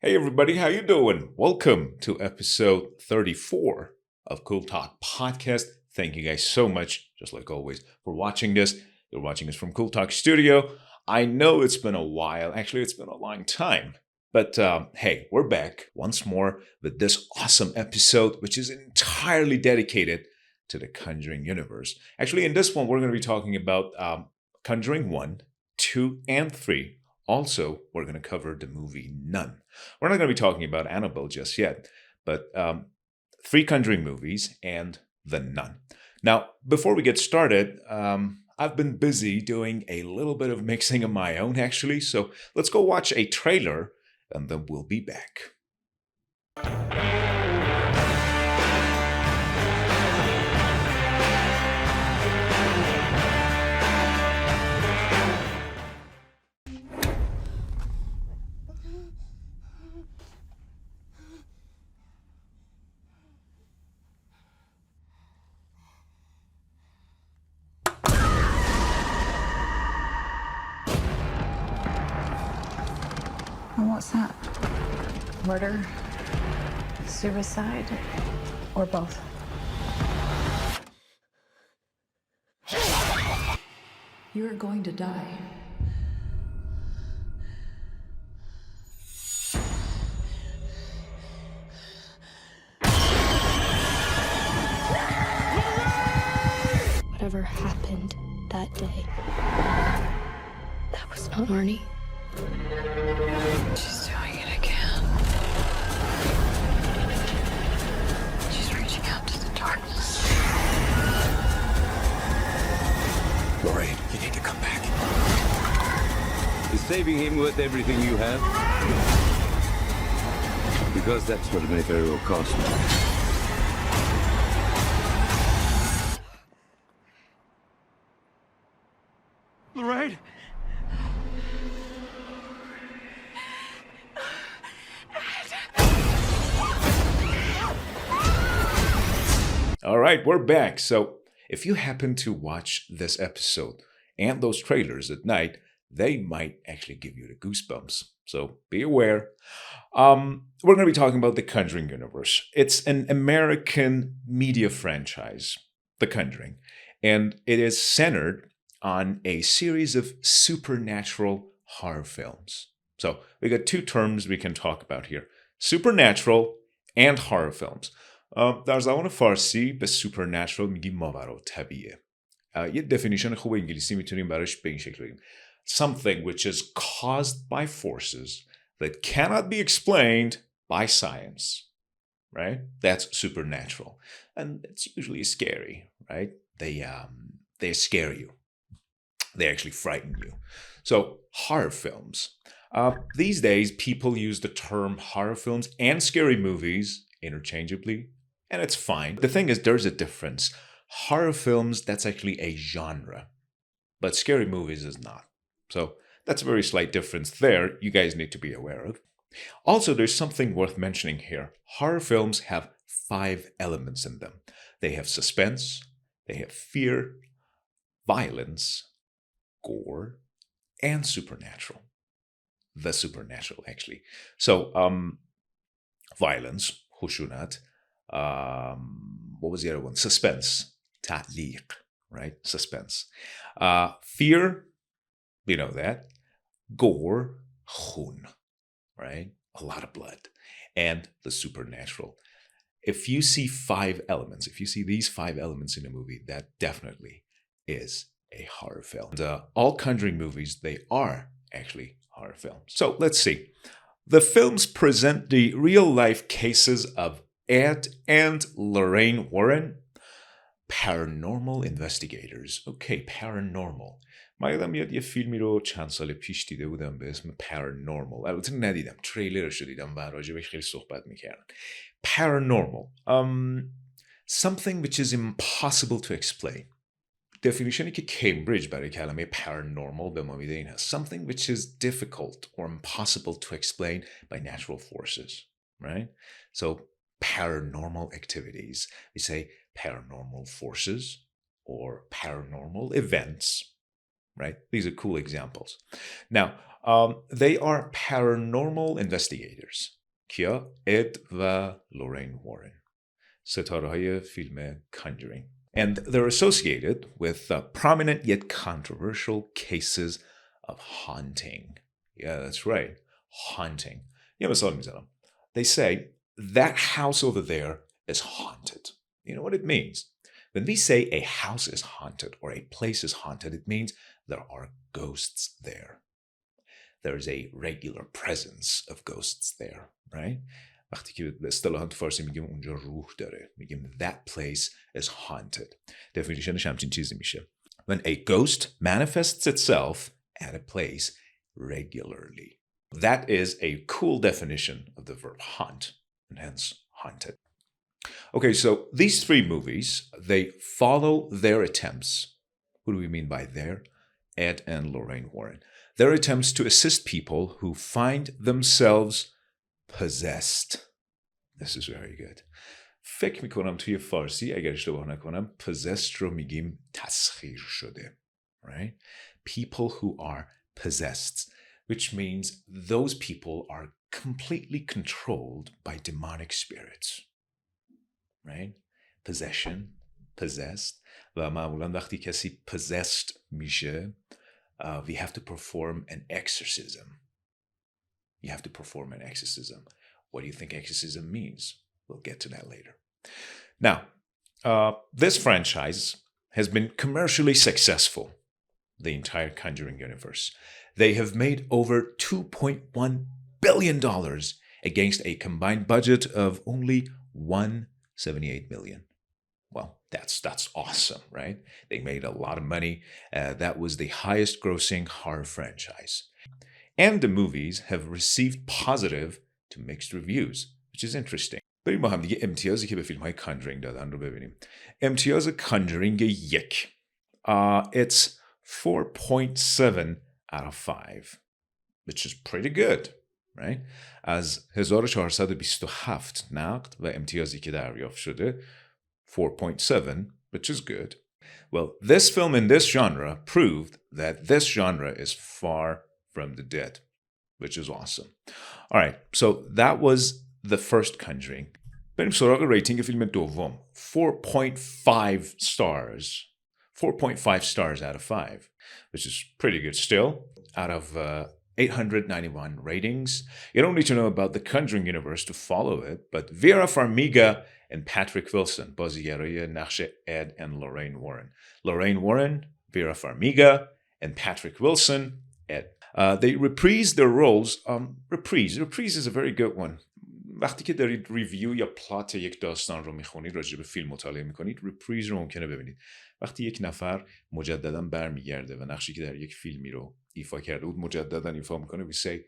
Hey everybody, how you doing? Welcome to episode 34 of CoolTalk podcast. Thank you guys so much, just like always, for watching this. You're watching this from CoolTalk Studio. I know it's been a while. Actually, it's been a long time. But hey, we're back once more with this awesome episode, which is entirely dedicated to the Conjuring universe. Actually, in this one, we're going to be talking about Conjuring 1, 2, and 3. Also, we're going to cover the movie Nun. We're not going to be talking about Annabelle just yet, but 3 Conjuring movies and The Nun. Now, before we get started, I've been busy doing a little bit of mixing of my own, actually. So let's go watch a trailer, and then we'll be back. And what's that? Murder? Suicide? Or both? You're going to die. Whatever happened that day, that was not Arnie. She's doing it again. She's reaching out to the darkness. Lorraine, you need to come back. Is saving him worth everything you have? Because that's what it may very well cost. Lorraine! All right, we're back. So if you happen to watch this episode and those trailers at night, they might actually give you the goosebumps. So be aware. We're going to be talking about the Conjuring universe. It's an American media franchise, The Conjuring, and it is centered on a series of supernatural horror films. So we got 2 terms we can talk about here: supernatural and horror films. در زبان فارسی به supernatural میگیم ماورا طبیعه. یه definition خوب انگلیسی میتونیم براش به این شکل بگیم: something which is caused by forces that cannot be explained by science. Right? That's supernatural. And it's usually scary, right? They scare you. They actually frighten you. So horror films. These days, people use the term horror films and scary movies interchangeably, and it's fine. The thing is, there's a difference. Horror films, that's actually a genre, but scary movies is not. So that's a very slight difference there you guys need to be aware of. Also, there's something worth mentioning here. Horror films have 5 elements in them. They have suspense, they have fear, violence, gore, and supernatural. The supernatural, actually. So, violence, خشونت. What was the other one? Suspense, تعلیق, right? Suspense. Fear, you know that. Gore, خون, right? A lot of blood. And the supernatural. If you see 5 elements, if you see these 5 elements in a movie, that definitely is a horror film. And, all Conjuring movies, they are actually horror films. So let's see. The films present the real-life cases of Ed and Lorraine Warren, paranormal investigators. Okay, paranormal. من یادم یه فیلمی رو چند سال پیش دیده بودم به اسم paranormal. البته ندیدم، تریلرش رو دیدم و راجبش خیلی صحبت میکردن. Paranormal. Something which is impossible to explain. definitionی که کمبریج برای کلمه paranormal به ما میده این هست: something which is difficult or impossible to explain by natural forces, right? So paranormal activities, we say paranormal forces or paranormal events, right? These are cool examples. Now, they are paranormal investigators. کیا؟ اد و لورین وارن. ستاره‌های فیلم Conjuring. And they're associated with prominent yet controversial cases of haunting. Yeah, that's right. Haunting. یه مثال میزنم. They say, that house over there is haunted. You know what it means? When we say a house is haunted or a place is haunted, it means there are ghosts there. There is a regular presence of ghosts there, right? وقتی که به اصطلاحاً تو فارسی میگیم اونجا روح داره، میگیم that place is haunted. definitionش همچین چیزی میشه. When a ghost manifests itself at a place regularly. That is a cool definition of the verb haunt, and hence haunted. Okay, so these three movies, they follow their attempts. Who do we mean by their? Ed and Lorraine Warren. Their attempts to assist people who find themselves possessed. This is very good. فکر میکنم توی فارسی اگر اشتباه نکنم possessed رو میگیم تسخیر شده. Right? People who are possessed, which means those people are completely controlled by demonic spirits. Right? Possession, possessed. و معمولا وقتی کسی possessed میشه we have to perform an exorcism. You have to perform an exorcism. What do you think exorcism means? We'll get to that later. Now, this franchise has been commercially successful, the entire Conjuring universe. They have made over $2.1 billion against a combined budget of only $178 million. Well, that's awesome, right? They made a lot of money. That was the highest grossing horror franchise. And the movies have received positive to mixed reviews, which is interesting. بریم با هم دیگه امتیازی که به فیلم های Conjuring دادن رو ببینیم. امتیاز Conjuring 1. It's 4.7 out of 5, which is pretty good, right? از 1427 نقد و امتیازی که دریافت شده 4.7, which is good. Well, this film in this genre proved that this genre is far from the dead, which is awesome. All right, so that was the first Conjuring. بریم سراغ ریتینگ فیلم دوم. 4.5 stars. 4.5 stars out of 5, which is pretty good still. Out of 891 ratings. You don't need to know about the Conjuring universe to follow it, but Vera Farmiga and Patrick Wilson, بازیگرای نقش Ed and Lorraine Warren. Lorraine Warren, Vera Farmiga, and Patrick Wilson, Ed. They reprised their roles. Reprise is a very good one. وقتی که دارید ریویو یا پلات یک داستان رو میخونید، راجع به فیلم مطالعه میکنید، ریپریز رو ممکنه ببینید. وقتی یک نفر مجددا برمیگرده و نقشی که در یک فیلمی رو ایفا کرده بود مجددا ایفا میکنه، we say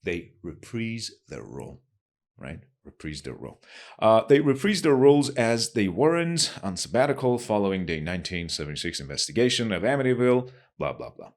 they reprise their role, right? Reprise their role. They reprised their roles as the Warrens on sabbatical following the 1976 investigation of Amityville, blah, blah, blah.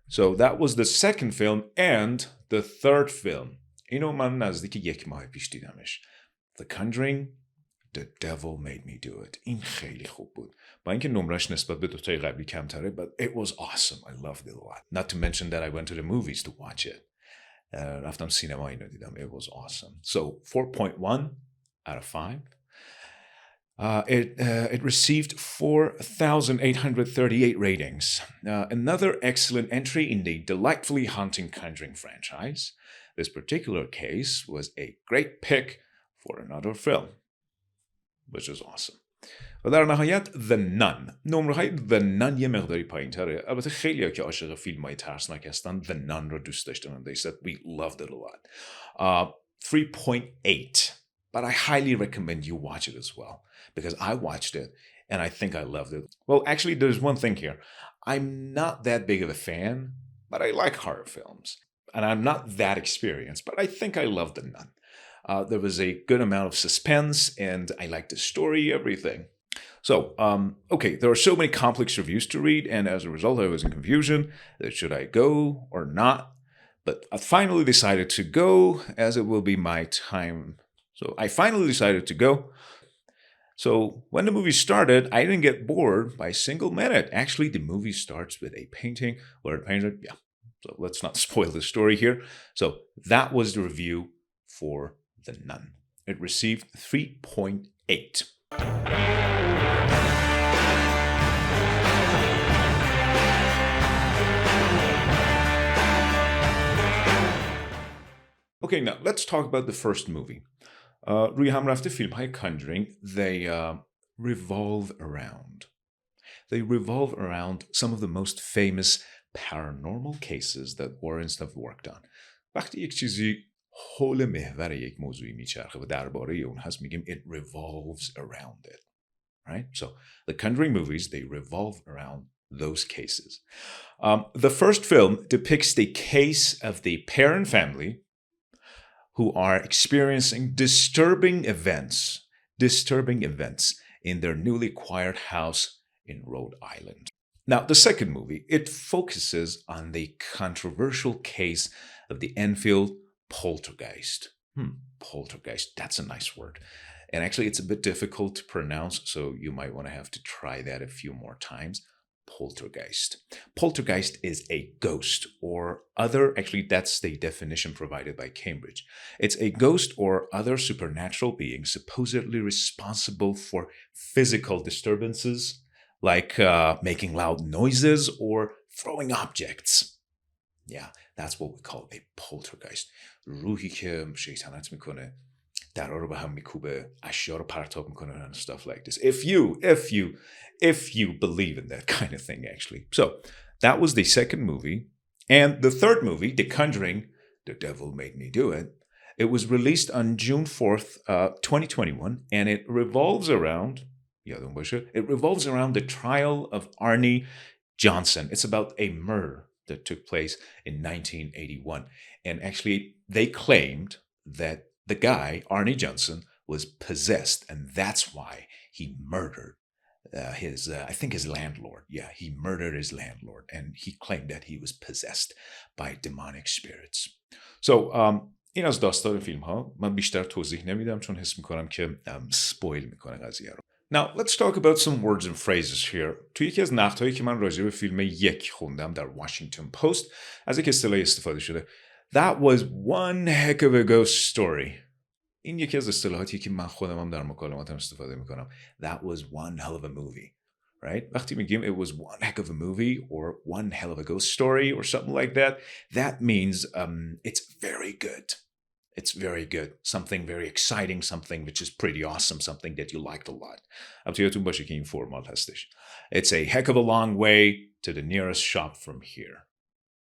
So that was the second film and the third film. اینو من نزدیک 1 ماه پیش دیدمش. The Conjuring, The Devil Made Me Do It. این خیلی خوب بود. با اینکه نمرش نسبت به دوتای قبلی کمتره, but it was awesome. I loved it a lot. Not to mention that I went to the movies to watch it. رفتم سینما اینو دیدم. It was awesome. So 4.1 out of 5. It received 4,838 ratings. Another excellent entry in the delightfully haunting Conjuring franchise. This particular case was a great pick for another film, which is awesome. و در نهایت The Nun. نمره‌های The Nun یه مقداری پایین تره. البته خیلی ها که عاشق فیلم های ترسناک هستن The Nun رو دوست داشتن. They said we loved it a lot. 3.8. But I highly recommend you watch it as well, because I watched it and I think I loved it. Well, actually, there's one thing here. I'm not that big of a fan, but I like horror films. And I'm not that experienced, but I think I loved The Nun. There was a good amount of suspense, and I liked the story, everything. So, okay, there are so many complex reviews to read, and as a result, I was in confusion that should I go or not. But I finally decided to go, as it will be my time. So I finally decided to go. So when the movie started, I didn't get bored by a single minute. Actually, the movie starts with a painting where the painter, yeah. So let's not spoil the story here. So that was the review for The Nun. It received 3.8. Okay, now let's talk about the first movie. روی هم رفته فیلم های Conjuring, they revolve around some of the most famous paranormal cases that Warrens have worked on. وقتی یک چیزی حول محور یک موضوعی میچرخه و درباره اون هست میگیم it revolves around it. Right? So the Conjuring movies, they revolve around those cases. The first film depicts the case of the parent family who are experiencing disturbing events in their newly acquired house in Rhode Island. Now, the second movie, it focuses on the controversial case of the Enfield poltergeist. Poltergeist, that's a nice word. And actually, it's a bit difficult to pronounce, so you might want to have to try that a few more times. Poltergeist. Poltergeist is a ghost or other, actually that's the definition provided by Cambridge. It's a ghost or other supernatural being supposedly responsible for physical disturbances like making loud noises or throwing objects. Yeah, that's what we call a poltergeist. روحی که شیطنت میکنه، درها رو به هم میکوبه، اشیا رو پرتاب میکنه and stuff like this. If you believe in that kind of thing, actually. So that was the second movie. And the third movie, The Conjuring, The Devil Made Me Do It, it was released on June 4th, 2021, and it revolves around the trial of Arnie Johnson. It's about a murder that took place in 1981. And actually, they claimed that the guy, Arnie Johnson, was possessed, and that's why he murdered his landlord. Yeah, he murdered his landlord, and he claimed that he was possessed by demonic spirits. So, این از داستان فیلم ها. من بیشتر توضیح نمیدم چون حس میکنم که سپویل میکنه قضیه رو. Now, let's talk about some words and phrases here. توی یکی از نقدهایی که من راجع به فیلم یک خوندم در واشنگتن پست از یک اصطلاحی استفاده شده. That was one heck of a ghost story. این یکی از اصطلاحاتی که من خودم هم در مکالماتم استفاده میکنم. That was one hell of a movie. Right? وقتی میگیم it was one heck of a movie or one hell of a ghost story or something like that, that means it's very good. It's very good. Something very exciting, something which is pretty awesome, something that you liked a lot. البته یادتون باشه که این فرمال هستش. It's a heck of a long way to the nearest shop from here.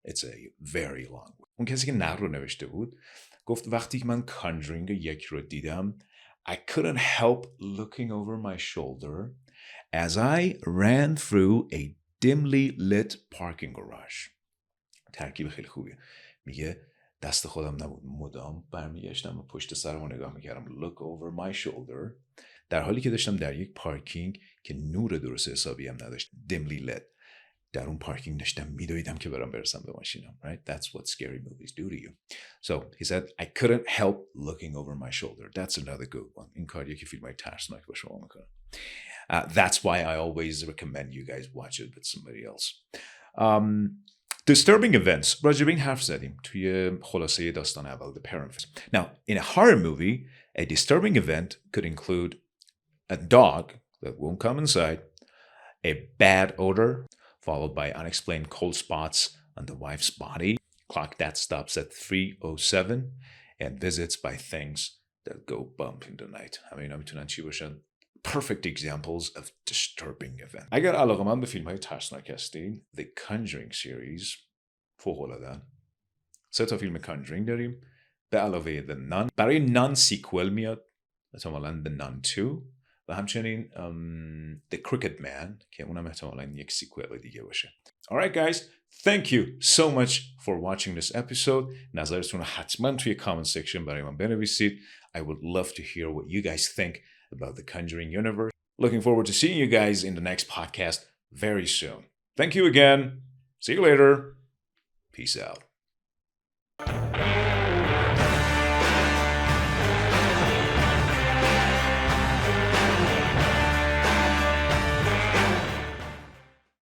It's a very long way. اون کسی که نقد رو نوشته بود گفت وقتی که من Conjuring یک رو دیدم I couldn't help looking over my shoulder as I ran through a dimly lit parking garage. ترکیب خیلی خوبیه. میگه دست خودم نبود، مدام برمیگشتم و پشت سرم رو نگاه میکردم. Look over my shoulder. در حالی که داشتم در یک پارکینگ که نور درست حسابی هم نداشت، dimly lit، در اون پارکینگ داشتم میدویدم که برسم به ماشینم. Right? That's what scary movies do to you. So he said I couldn't help looking over my shoulder. That's another good one. این کاریه که فیلم های ترسناک با شما میکنم. That's why I always recommend you guys watch it with somebody else. Disturbing events. راجع به این حرف زدیم توی خلاصه داستان اول The Parent. Now, in a horror movie, a disturbing event could include a dog that won't come inside, a bad odor, followed by unexplained cold spots on the wife's body, clock that stops at 3:07, and visits by things that go bump in the night. همین میتونن چی باشن؟ Perfect examples of disturbing events. اگر علاقه‌مند به فیلم‌های ترسناک هستین، The Conjuring series فوق‌العاده‌ان. 3 تا فیلم Conjuring داریم به علاوه The Nun. برای Nun سیکوئل میاد، احتمالاً The Nun 2 و همچنین The Crooked Man که اونم احتمالاً یک سیکوئل دیگه باشه. Alright guys, thank you so much for watching this episode. نظرتون رو حتما توی comment section برای من بنویسید. I would love to hear what you guys think about the Conjuring universe. Looking forward to seeing you guys in the next podcast very soon. Thank you again. See you later. Peace out.